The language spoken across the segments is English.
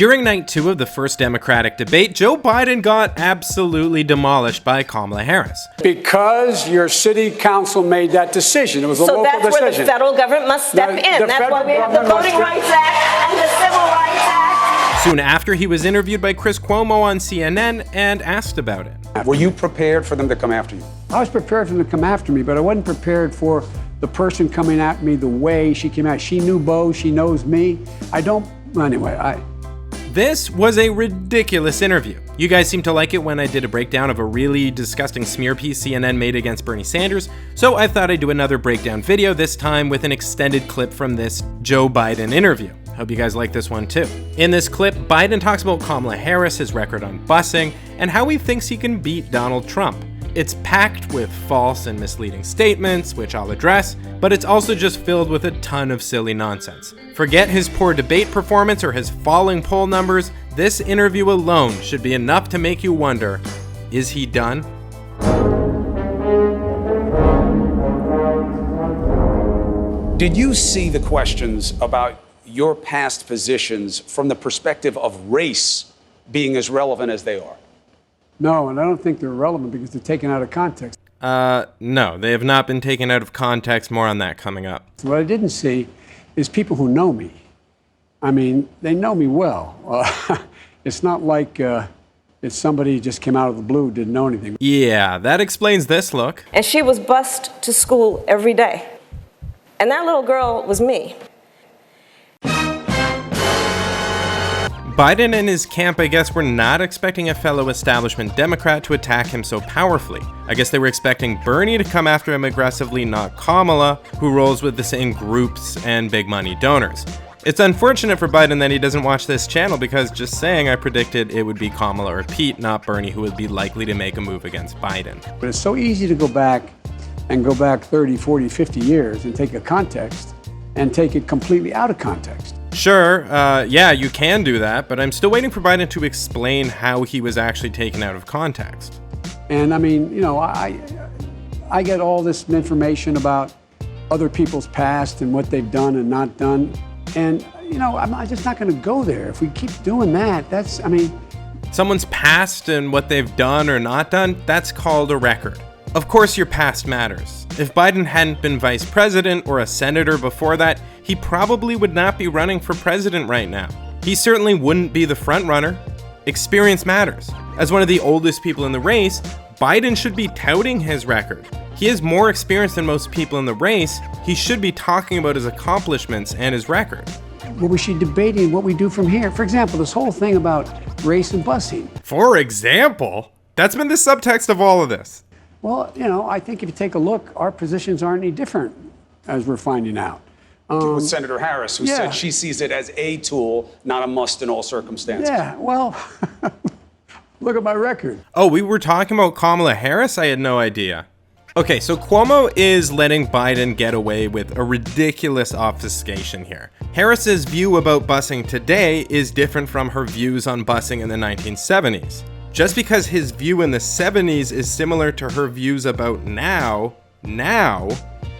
During night 2 of the first Democratic debate, Joe Biden got absolutely demolished by Kamala Harris. Because your city council made that decision. It was a local decision. So that's where the federal government must step in. That's why we have the Voting Rights Act and the Civil Rights Act. Soon after, he was interviewed by Chris Cuomo on CNN and asked about it. Were you prepared for them to come after you? I was prepared for them to come after me, but I wasn't prepared for the person coming at me the way she came out. She knew Bo, she knows me. This was a ridiculous interview. You guys seem to like it when I did a breakdown of a really disgusting smear piece CNN made against Bernie Sanders, so I thought I'd do another breakdown video, this time with an extended clip from this Joe Biden interview. Hope you guys like this one too. In this clip, Biden talks about Kamala Harris, his record on busing, and how he thinks he can beat Donald Trump. It's packed with false and misleading statements, which I'll address, but it's also just filled with a ton of silly nonsense. Forget his poor debate performance or his falling poll numbers, this interview alone should be enough to make you wonder, is he done? Did you see the questions about your past positions from the perspective of race being as relevant as they are? No, and I don't think they're relevant because they're taken out of context. No, they have not been taken out of context. More on that coming up. What I didn't see is people who know me. I mean, they know me well. It's not like it's somebody who just came out of the blue, didn't know anything. Yeah, that explains this look. And she was bused to school every day. And that little girl was me. Biden and his camp, I guess, were not expecting a fellow establishment Democrat to attack him so powerfully. I guess they were expecting Bernie to come after him aggressively, not Kamala, who rolls with the same groups and big money donors. It's unfortunate for Biden that he doesn't watch this channel because, just saying, I predicted it would be Kamala or Pete, not Bernie, who would be likely to make a move against Biden. But it's so easy to go back 30, 40, 50 years and take a context and take it completely out of context. Sure, yeah, you can do that, but I'm still waiting for Biden to explain how he was actually taken out of context. And I mean, you know, I get all this information about other people's past and what they've done and not done. And, you know, I'm just not going to go there. If we keep doing that, someone's past and what they've done or not done, that's called a record. Of course your past matters. If Biden hadn't been vice president or a senator before that, he probably would not be running for president right now. He certainly wouldn't be the front runner. Experience matters. As one of the oldest people in the race, Biden should be touting his record. He has more experience than most people in the race. He should be talking about his accomplishments and his record. Well, we should be debating what we do from here. For example, this whole thing about race and busing. For example? That's been the subtext of all of this. Well, you know, I think if you take a look, our positions aren't any different, as we're finding out. With Senator Harris, who said she sees it as a tool, not a must in all circumstances. Yeah, well, look at my record. Oh, we were talking about Kamala Harris? I had no idea. Okay, so Cuomo is letting Biden get away with a ridiculous obfuscation here. Harris's view about busing today is different from her views on busing in the 1970s. Just because his view in the 70s is similar to her views about now,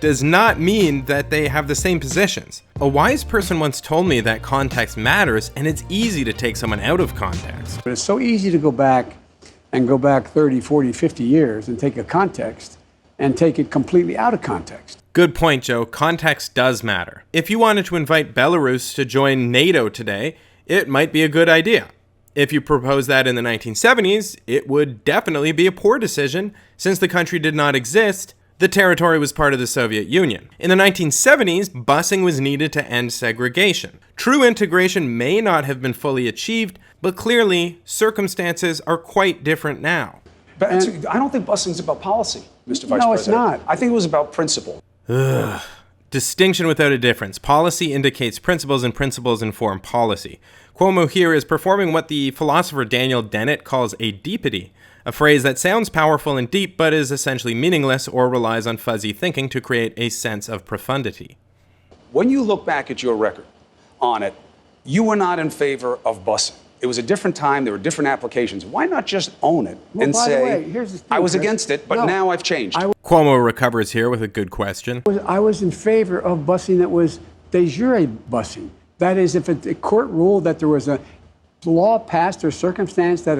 does not mean that they have the same positions. A wise person once told me that context matters, and it's easy to take someone out of context. But it's so easy to go back 30, 40, 50 years and take a context and take it completely out of context. Good point, Joe. Context does matter. If you wanted to invite Belarus to join NATO today, it might be a good idea. If you proposed that in the 1970s, it would definitely be a poor decision. Since the country did not exist, the territory was part of the Soviet Union. In the 1970s, busing was needed to end segregation. True integration may not have been fully achieved, but clearly, circumstances are quite different now. But I don't think busing is about policy, Mr. Vice President. No, it's not. I think it was about principle. Ugh. Distinction without a difference. Policy indicates principles and principles inform policy. Cuomo here is performing what the philosopher Daniel Dennett calls a deepity, a phrase that sounds powerful and deep but is essentially meaningless or relies on fuzzy thinking to create a sense of profundity. When you look back at your record on it, you were not in favor of busing. It was a different time. There were different applications. Why not just own it and say, here's the thing, I was Chris. against it, but now I've changed? Cuomo recovers here with a good question. I was in favor of busing that was de jure busing. That is, if a court ruled that there was a The law passed or circumstance that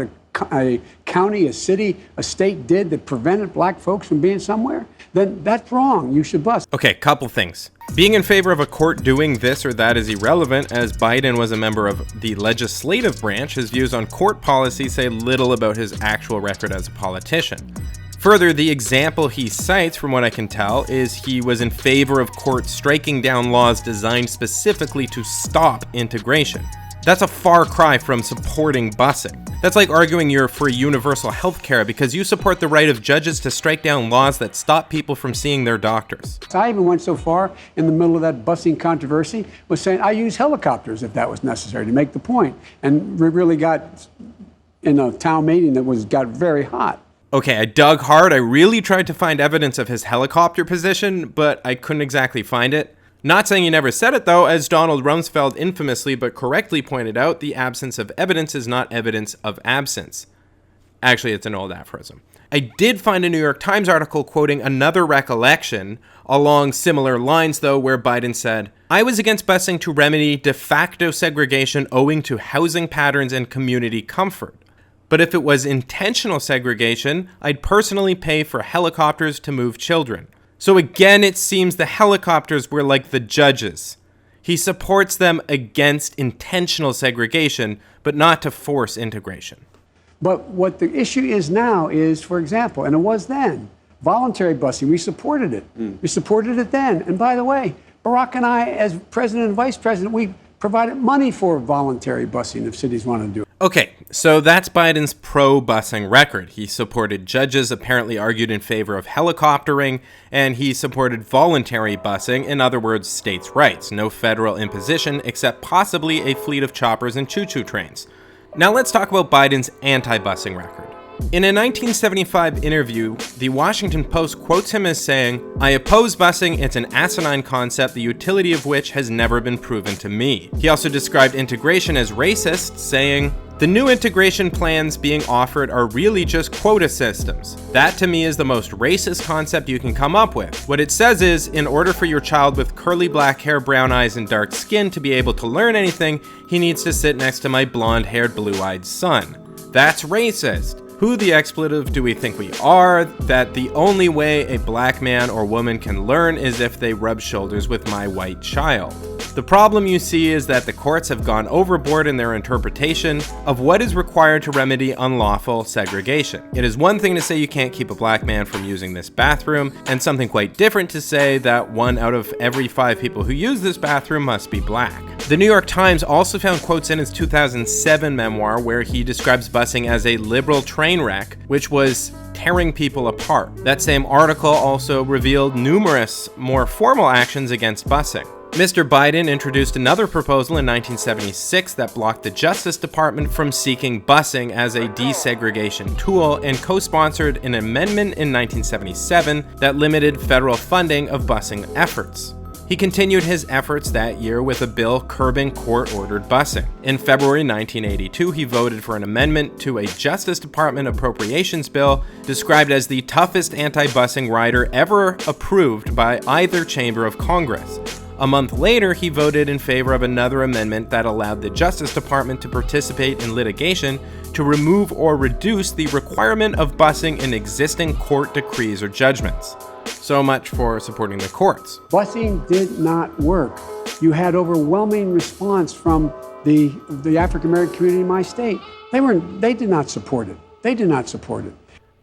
a county, a city, a state did that prevented black folks from being somewhere, then that's wrong. You should bust. Okay, couple things. Being in favor of a court doing this or that is irrelevant, as Biden was a member of the legislative branch. His views on court policy say little about his actual record as a politician. Further, the example he cites, from what I can tell, is he was in favor of courts striking down laws designed specifically to stop integration. That's a far cry from supporting busing. That's like arguing you're for universal health care because you support the right of judges to strike down laws that stop people from seeing their doctors. I even went so far in the middle of that busing controversy was saying I use helicopters if that was necessary to make the point. And we really got in a town meeting that got very hot. Okay, I dug hard. I really tried to find evidence of his helicopter position, but I couldn't exactly find it. Not saying he never said it, though, as Donald Rumsfeld infamously but correctly pointed out, the absence of evidence is not evidence of absence. Actually, it's an old aphorism. I did find a New York Times article quoting another recollection along similar lines, though, where Biden said, "I was against busing to remedy de facto segregation owing to housing patterns and community comfort. But if it was intentional segregation, I'd personally pay for helicopters to move children." So again, it seems the helicopters were like the judges. He supports them against intentional segregation, but not to force integration. But what the issue is now is, for example, and it was then, voluntary busing. We supported it. We supported it then. And by the way, Barack and I, as president and vice president, we provided money for voluntary busing if cities want to do it. Okay, so that's Biden's pro-busing record. He supported judges, apparently argued in favor of helicoptering, and he supported voluntary busing, in other words, states' rights, no federal imposition, except possibly a fleet of choppers and choo-choo trains. Now let's talk about Biden's anti-busing record. In a 1975 interview, the Washington Post quotes him as saying, "I oppose busing, it's an asinine concept, the utility of which has never been proven to me." He also described integration as racist, saying, "The new integration plans being offered are really just quota systems. That to me is the most racist concept you can come up with. What it says is, in order for your child with curly black hair, brown eyes, and dark skin to be able to learn anything, he needs to sit next to my blonde-haired, blue-eyed son. That's racist. Who the expletive do we think we are, that the only way a black man or woman can learn is if they rub shoulders with my white child? The problem you see is that the courts have gone overboard in their interpretation of what is required to remedy unlawful segregation. It is one thing to say you can't keep a black man from using this bathroom, and something quite different to say that 1 out of every 5 people who use this bathroom must be black." The New York Times also found quotes in his 2007 memoir where he describes busing as a liberal train wreck, which was tearing people apart. That same article also revealed numerous more formal actions against busing. Mr. Biden introduced another proposal in 1976 that blocked the Justice Department from seeking busing as a desegregation tool and co-sponsored an amendment in 1977 that limited federal funding of busing efforts. He continued his efforts that year with a bill curbing court-ordered busing. In February 1982, he voted for an amendment to a Justice Department appropriations bill described as the toughest anti-busing rider ever approved by either chamber of Congress. A month later, he voted in favor of another amendment that allowed the Justice Department to participate in litigation to remove or reduce the requirement of busing in existing court decrees or judgments. So much for supporting the courts. Busing did not work. You had overwhelming response from the African American community in my state. They did not support it. They did not support it.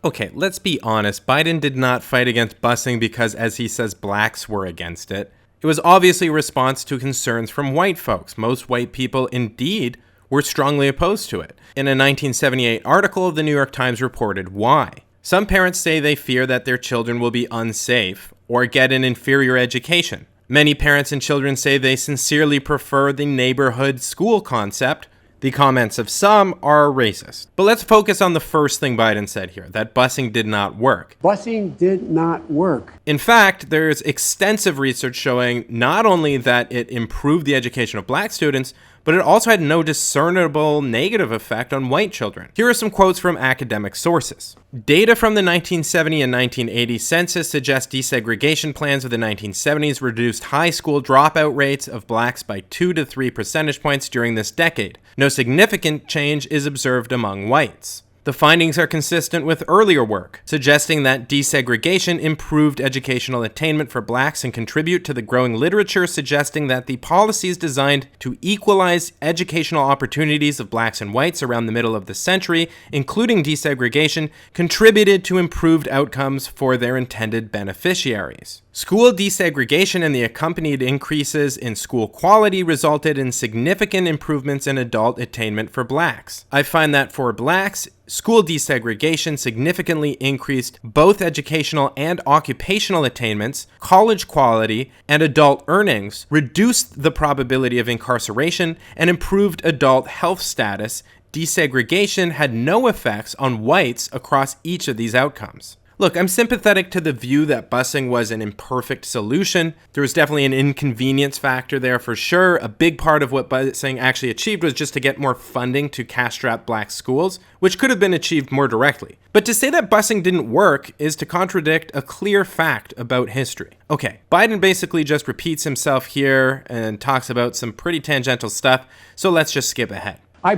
Okay, let's be honest. Biden did not fight against busing because, as he says, blacks were against it. It was obviously a response to concerns from white folks. Most white people, indeed, were strongly opposed to it. In a 1978 article, the New York Times reported why. Some parents say they fear that their children will be unsafe or get an inferior education. Many parents and children say they sincerely prefer the neighborhood school concept. The comments of some are racist. But let's focus on the first thing Biden said here, that busing did not work. Busing did not work. In fact, there's extensive research showing not only that it improved the education of black students, but it also had no discernible negative effect on white children. Here are some quotes from academic sources. Data from the 1970 and 1980 census suggests desegregation plans of the 1970s reduced high school dropout rates of blacks by 2 to 3 percentage points during this decade. No significant change is observed among whites. The findings are consistent with earlier work, suggesting that desegregation improved educational attainment for blacks and contribute to the growing literature suggesting that the policies designed to equalize educational opportunities of blacks and whites around the middle of the century, including desegregation, contributed to improved outcomes for their intended beneficiaries. School desegregation and the accompanied increases in school quality resulted in significant improvements in adult attainment for blacks. I find that for blacks, school desegregation significantly increased both educational and occupational attainments, college quality, and adult earnings, reduced the probability of incarceration, and improved adult health status. Desegregation had no effects on whites across each of these outcomes. Look, I'm sympathetic to the view that busing was an imperfect solution. There was definitely an inconvenience factor there for sure. A big part of what busing actually achieved was just to get more funding to cash-strapped black schools, which could have been achieved more directly. But to say that busing didn't work is to contradict a clear fact about history. Okay, Biden basically just repeats himself here and talks about some pretty tangential stuff, so let's just skip ahead. I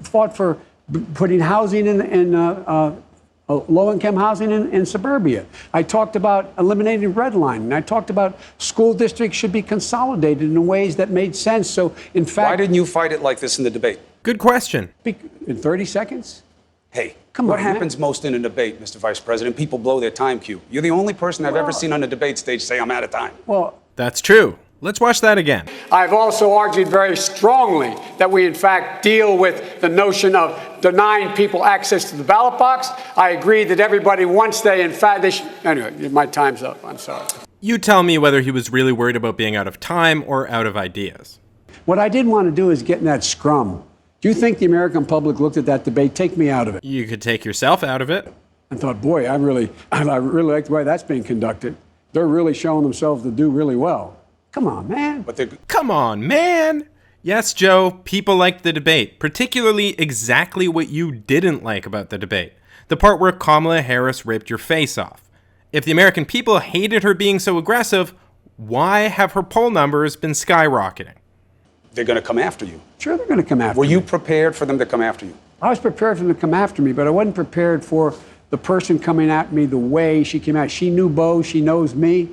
fought for putting housing in low-income housing in suburbia. I talked about eliminating redlining. I talked about school districts should be consolidated in ways that made sense. So, in fact... Why didn't you fight it like this in the debate? Good question. In 30 seconds? Hey, come what on, happens man. most in a debate, Mr. Vice President? People blow their time cue. You're the only person I've ever seen on a debate stage say I'm out of time. Well, that's true. Let's watch that again. I've also argued very strongly that we, in fact, deal with the notion of denying people access to the ballot box. I agree that everybody, once they, in fact, they should... Anyway, my time's up. I'm sorry. You tell me whether he was really worried about being out of time or out of ideas. What I didn't want to do is get in that scrum. Do you think the American public looked at that debate? Take me out of it. You could take yourself out of it. I thought, boy, I really like the way that's being conducted. They're really showing themselves to do really well. Come on, man. Come on, man. Yes, Joe, people liked the debate, particularly exactly what you didn't like about the debate. The part where Kamala Harris ripped your face off. If the American people hated her being so aggressive, why have her poll numbers been skyrocketing? They're going to come after you. Sure, they're going to come after me. me. Were you prepared for them to come after you? I was prepared for them to come after me, but I wasn't prepared for the person coming at me the way she came out. She knew Bo. She knows me.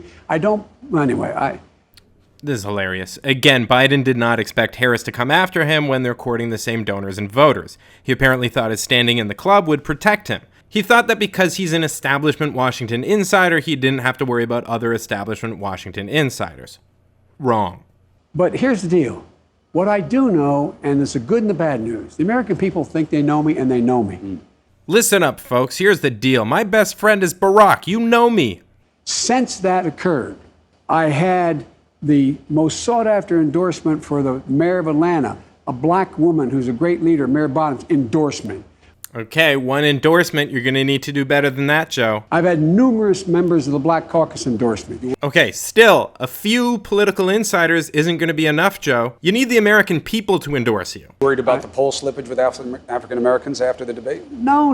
This is hilarious. Again, Biden did not expect Harris to come after him when they're courting the same donors and voters. He apparently thought his standing in the club would protect him. He thought that because he's an establishment Washington insider, he didn't have to worry about other establishment Washington insiders. Wrong. But here's the deal. What I do know, and it's the good and the bad news, the American people think they know me, and they know me. Listen up, folks. Here's the deal. My best friend is Barack. You know me. Since that occurred, I had the most sought-after endorsement for the mayor of Atlanta, a black woman who's a great leader, Mayor Bottoms' endorsement. Okay, one endorsement. You're going to need to do better than that, Joe. I've had numerous members of the Black Caucus endorse me. Okay, still, a few political insiders isn't going to be enough, Joe. You need the American people to endorse you. Worried about the poll slippage with African Americans after the debate? No,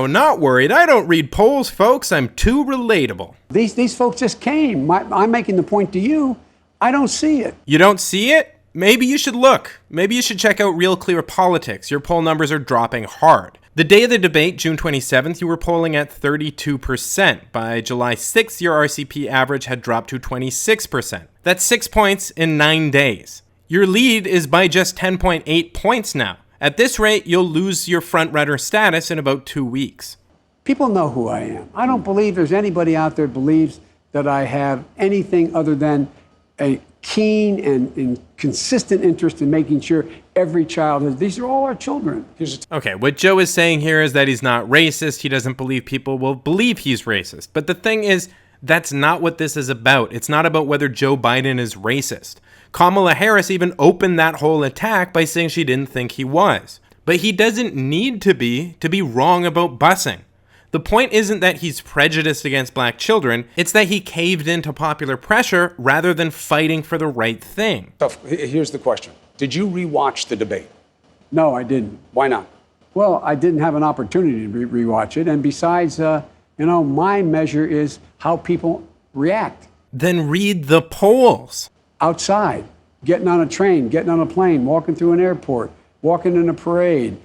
not worried. I don't read polls, folks. I'm too relatable. These folks just came. I'm making the point to you. I don't see it. You don't see it? Maybe you should look. Maybe you should check out Real Clear Politics. Your poll numbers are dropping hard. The day of the debate, June 27th, you were polling at 32%. By July 6th, your RCP average had dropped to 26%. That's 6 points in 9 days. Your lead is by just 10.8 points now. At this rate, you'll lose your front-runner status in about 2 weeks. People know who I am. I don't believe there's anybody out there that believes that I have anything other than a keen and consistent interest in making sure every child has. These are all our children. Okay, what Joe is saying here is that he's not racist. He doesn't believe people will believe he's racist. But the thing is, that's not what this is about. It's not about whether Joe Biden is racist. Kamala Harris even opened that whole attack by saying she didn't think he was. But he doesn't need to be wrong about busing. The point isn't that he's prejudiced against black children, it's that he caved into popular pressure rather than fighting for the right thing. Here's the question. Did you rewatch the debate? No, I didn't. Why not? Well, I didn't have an opportunity to rewatch it. And besides, my measure is how people react. Then read the polls. Outside, getting on a train, getting on a plane, walking through an airport, walking in a parade,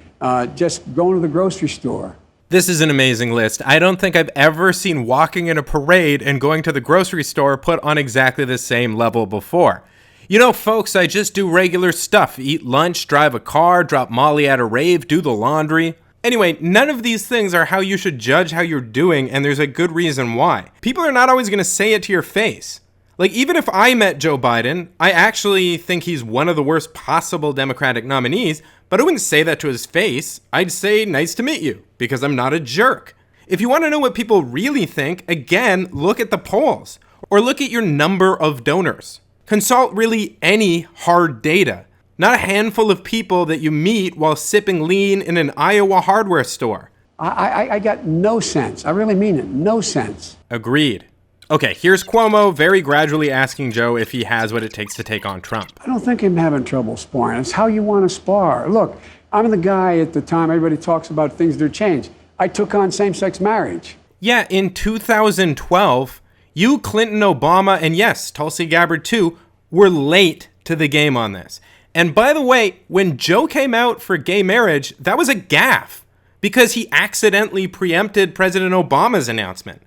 just going to the grocery store. This is an amazing list. I don't think I've ever seen walking in a parade and going to the grocery store put on exactly the same level before. You know, folks, I just do regular stuff. Eat lunch, drive a car, drop Molly at a rave, do the laundry. Anyway, none of these things are how you should judge how you're doing, and there's a good reason why. People are not always going to say it to your face. Like, even if I met Joe Biden, I actually think he's one of the worst possible Democratic nominees, but I wouldn't say that to his face. I'd say, nice to meet you, because I'm not a jerk. If you want to know what people really think, again, look at the polls, or look at your number of donors. Consult really any hard data, not a handful of people that you meet while sipping lean in an Iowa hardware store. I got no sense. I really mean it. No sense. Agreed. Okay, here's Cuomo very gradually asking Joe if he has what it takes to take on Trump. I don't think I'm having trouble sparring. It's how you want to spar. Look, I'm the guy at the time everybody talks about things that are changed. I took on same-sex marriage. Yeah, in 2012, you, Clinton, Obama, and yes, Tulsi Gabbard too, were late to the game on this. And by the way, when Joe came out for gay marriage, that was a gaffe because he accidentally preempted President Obama's announcement.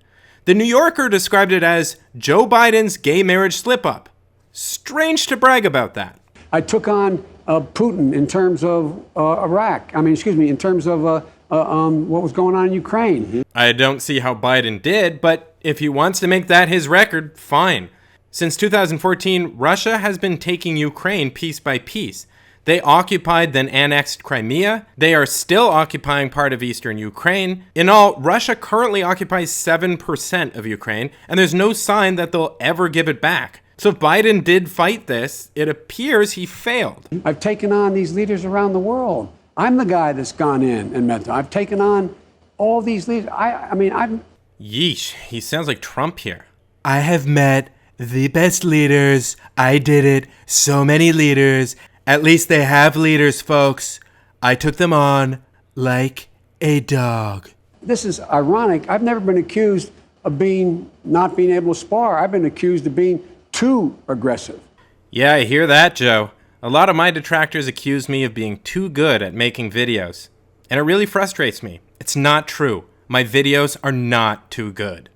The New Yorker described it as Joe Biden's gay marriage slip-up. Strange to brag about that. I took on Putin in terms of in terms of what was going on in Ukraine. I don't see how Biden did, but if he wants to make that his record, fine. Since 2014, Russia has been taking Ukraine piece by piece. They occupied, then annexed Crimea. They are still occupying part of eastern Ukraine. In all, Russia currently occupies 7% of Ukraine, and there's no sign that they'll ever give it back. So if Biden did fight this, it appears he failed. I've taken on these leaders around the world. I'm the guy that's gone in and met them. I've taken on all these leaders. I'm... Yeesh, he sounds like Trump here. I have met the best leaders. I did it. So many leaders. At least they have leaders, folks. I took them on like a dog. This is ironic. I've never been accused of not being able to spar. I've been accused of being too aggressive. Yeah, I hear that, Joe. A lot of my detractors accuse me of being too good at making videos. And it really frustrates me. It's not true. My videos are not too good.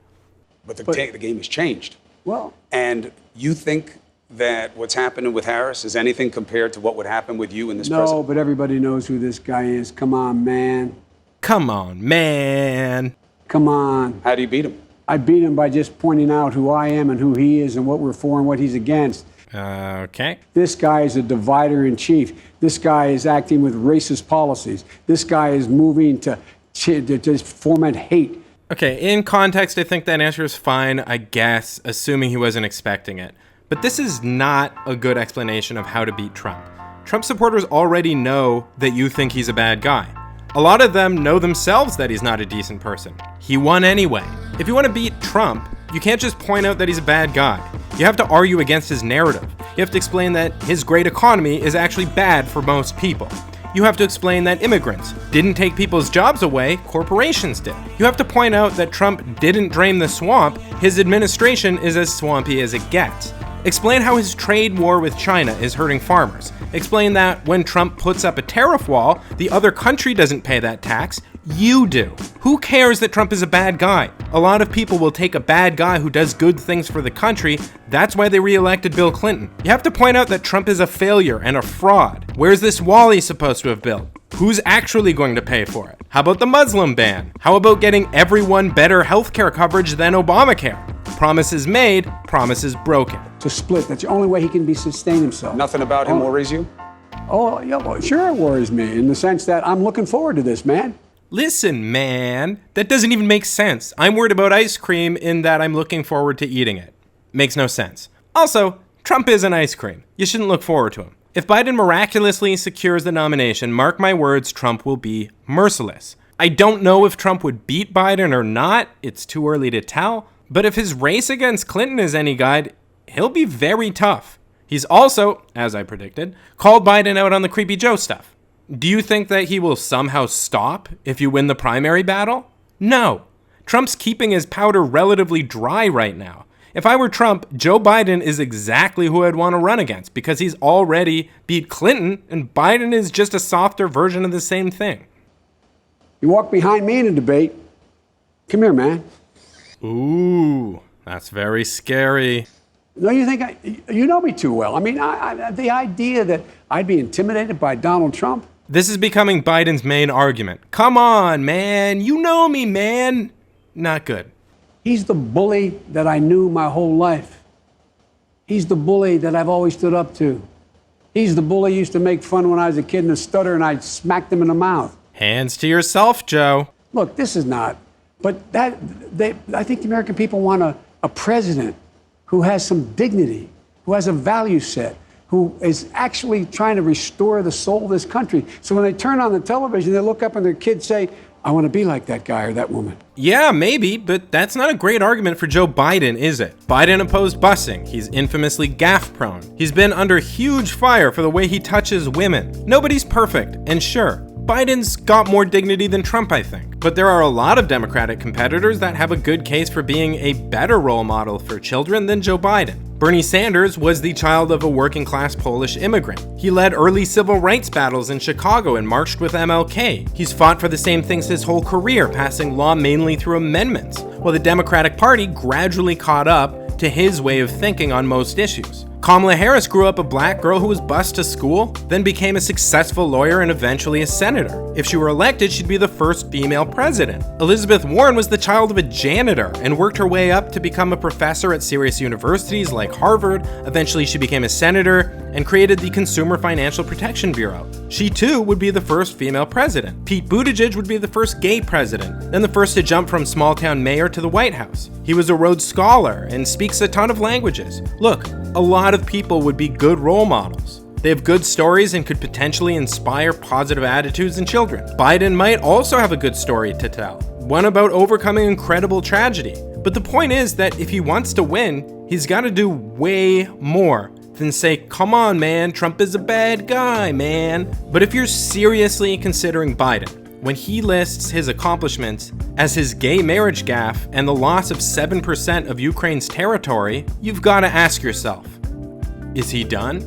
But the game has changed. Well, and you think that what's happening with Harris is anything compared to what would happen with you in this president? No, but everybody knows who this guy is. Come on, man. Come on, man. Come on. How do you beat him? I beat him by just pointing out who I am and who he is and what we're for and what he's against. Okay. This guy is a divider in chief. This guy is acting with racist policies. This guy is moving to just foment hate. Okay, in context, I think that answer is fine, I guess, assuming he wasn't expecting it. But this is not a good explanation of how to beat Trump. Trump supporters already know that you think he's a bad guy. A lot of them know themselves that he's not a decent person. He won anyway. If you want to beat Trump, you can't just point out that he's a bad guy. You have to argue against his narrative. You have to explain that his great economy is actually bad for most people. You have to explain that immigrants didn't take people's jobs away, corporations did. You have to point out that Trump didn't drain the swamp, his administration is as swampy as it gets. Explain how his trade war with China is hurting farmers. Explain that when Trump puts up a tariff wall, the other country doesn't pay that tax, you do. Who cares that Trump is a bad guy? A lot of people will take a bad guy who does good things for the country. That's why they re-elected Bill Clinton. You have to point out that Trump is a failure and a fraud. Where's this wall he's supposed to have built? Who's actually going to pay for it? How about the Muslim ban? How about getting everyone better healthcare coverage than Obamacare? Promises made, promises broken. To split, that's the only way he can sustain himself. Nothing about him worries you? Oh, yeah, well, sure it worries me in the sense that I'm looking forward to this, man. Listen, man, that doesn't even make sense. I'm worried about ice cream in that I'm looking forward to eating it. Makes no sense. Also, Trump isn't ice cream. You shouldn't look forward to him. If Biden miraculously secures the nomination, mark my words, Trump will be merciless. I don't know if Trump would beat Biden or not, it's too early to tell, but if his race against Clinton is any guide, he'll be very tough. He's also, as I predicted, called Biden out on the Creepy Joe stuff. Do you think that he will somehow stop if you win the primary battle? No. Trump's keeping his powder relatively dry right now. If I were Trump, Joe Biden is exactly who I'd want to run against because he's already beat Clinton and Biden is just a softer version of the same thing. You walk behind me in a debate. Come here, man. Ooh, that's very scary. No, you think you know me too well. I mean, the idea that I'd be intimidated by Donald Trump. This is becoming Biden's main argument. Come on, man. You know me, man. Not good. He's the bully that I knew my whole life. He's the bully that I've always stood up to. He's the bully I used to make fun when I was a kid in a stutter and I smacked him in the mouth. Hands to yourself, Joe. Look, this is not, but I think the American people want a president who has some dignity, who has a value set, who is actually trying to restore the soul of this country. So when they turn on the television, they look up and their kids say, I want to be like that guy or that woman. Yeah, maybe, but that's not a great argument for Joe Biden, is it? Biden opposed busing. He's infamously gaffe-prone. He's been under huge fire for the way he touches women. Nobody's perfect, and sure, Biden's got more dignity than Trump, I think. But there are a lot of Democratic competitors that have a good case for being a better role model for children than Joe Biden. Bernie Sanders was the child of a working-class Polish immigrant. He led early civil rights battles in Chicago and marched with MLK. He's fought for the same things his whole career, passing law mainly through amendments, while the Democratic Party gradually caught up to his way of thinking on most issues. Kamala Harris grew up a black girl who was bused to school, then became a successful lawyer and eventually a senator. If she were elected, she'd be the first female president. Elizabeth Warren was the child of a janitor and worked her way up to become a professor at serious universities like Harvard. Eventually, she became a senator and created the Consumer Financial Protection Bureau. She too would be the first female president. Pete Buttigieg would be the first gay president, then the first to jump from small-town mayor to the White House. He was a Rhodes Scholar and speaks a ton of languages. Look, a lot of people would be good role models. They have good stories and could potentially inspire positive attitudes in children. Biden might also have a good story to tell, one about overcoming incredible tragedy. But the point is that if he wants to win, he's got to do way more than say, come on, man, Trump is a bad guy, man. But if you're seriously considering Biden, when he lists his accomplishments as his gay marriage gaffe and the loss of 7% of Ukraine's territory, you've got to ask yourself, is he done?